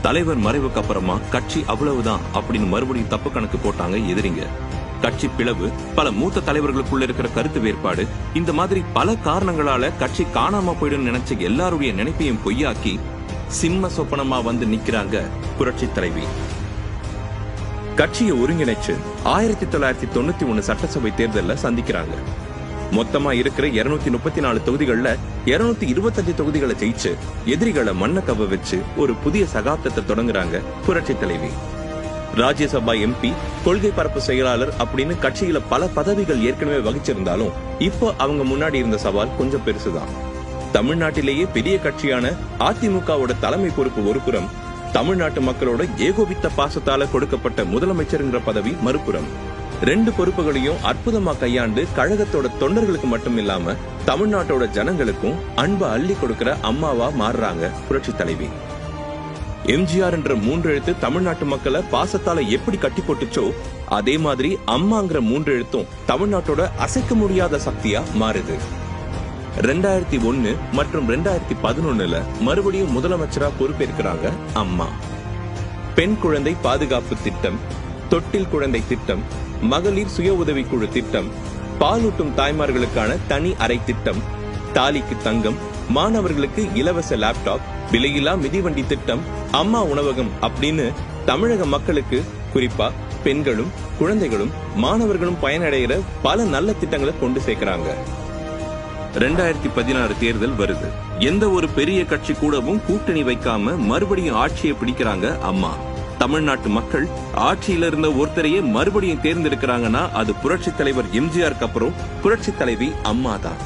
தலைவர் மறைவுக்கு அப்புறமா கட்சி அவ்வளவுதான் அப்படின்னு மறுபடியும் தப்பு கணக்கு போட்டாங்க எதிரிங்க. கட்சி பிளவு, பல மூத்த தலைவர்களுக்குள்ள இருக்கிற கருத்து வேறுபாடு, இந்த மாதிரி பல காரணங்களால கட்சி காணாம போயிடும் நினைச்ச எல்லாருடைய நினைப்பையும் பொய்யாக்கி சிம்ம சொப்பனமா வந்து நிக்கிறாங்க புரட்சி தலைவி. கட்சியை ஒருங்கிணைச்சு 1991 சட்டசபை தேர்தல்ல சந்திக்கிறாங்க. மொத்தமா இருக்கிற 234 தொகுதிகள்ல 225 தொகுதிகளை ஜெயிச்சு எதிரிகளை மண்ண கவ வச்சு ஒரு புதிய சகாப்தத்தை தொடங்குறாங்க புரட்சி தலைவி. ராஜ்யசபா எம்பி, கொள்கை பரப்பு செயலாளர் அப்படின்னு கட்சியில பல பதவிகள் ஏற்கனவே வகிச்சிருந்தாலும் இப்போ அவங்க முன்னாடி இருந்த சவால் கொஞ்சம் பெருசுதான். தமிழ்நாட்டிலேயே பெரிய கட்சியான அதிமுகவோட தலைமை பொறுப்பு ஒரு புறம், தமிழ்நாட்டு மக்களோட ஏகோபித்த பாசத்தால கொடுக்கப்பட்ட முதலமைச்சர்ங்கிற பதவி மறுபுறம். ரெண்டு பொறுப்புகளையும் அற்புதமா கையாண்டு கழகத்தோட தொண்டர்களுக்கு மட்டும் இல்லாம தமிழ்நாட்டோட ஜனங்களுக்கும் அன்பை அள்ளி கொடுக்கிற அம்மாவா மாறுறாங்க புரட்சி தலைவி. எம்ஜிஆர் என்ற 3 எழுத்து தமிழ்நாட்டு மக்களை பாசத்தால எப்படி கட்டி போட்டுச்சோ அதே மாதிரி அம்மாங்கிற 3 எழுத்தும் தமிழ்நாட்டோட அசைக்க முடியாத சக்தியா மாறுது. 2001 மற்றும் 2011 மறுபடியும் முதலமைச்சரா பொறுப்பேற்கிறாங்க அம்மா. பெண் குழந்தை பாதுகாப்பு திட்டம், தொட்டில் குழந்தை திட்டம், மகளிர் சுய உதவிக்குழு திட்டம், பாலூட்டும் தாய்மார்களுக்கான தனி அறை திட்டம், தாலிக்கு தங்கம், மாணவர்களுக்கு இலவச லேப்டாப், விலையில்லா மிதிவண்டி திட்டம், அம்மா உணவகம் அப்படின்னு தமிழக மக்களுக்கு, குறிப்பா பெண்களும் குழந்தைகளும் மாணவர்களும் பயனடைகிற பல நல்ல திட்டங்களை கொண்டு சேர்க்கிறாங்க. 2016 தேர்தல் வருது. எந்த ஒரு பெரிய கட்சி கூடவும் கூட்டணி வைக்காம மறுபடியும் ஆட்சியை பிடிக்கிறாங்க அம்மா. தமிழ்நாட்டு மக்கள் ஆட்சியில இருந்த ஒருத்தரையே மறுபடியும் தேர்ந்தெடுக்கிறாங்கன்னா அது புரட்சி தலைவர் எம்ஜிஆருக்கு அப்புறம் புரட்சி தலைவி அம்மா தான்.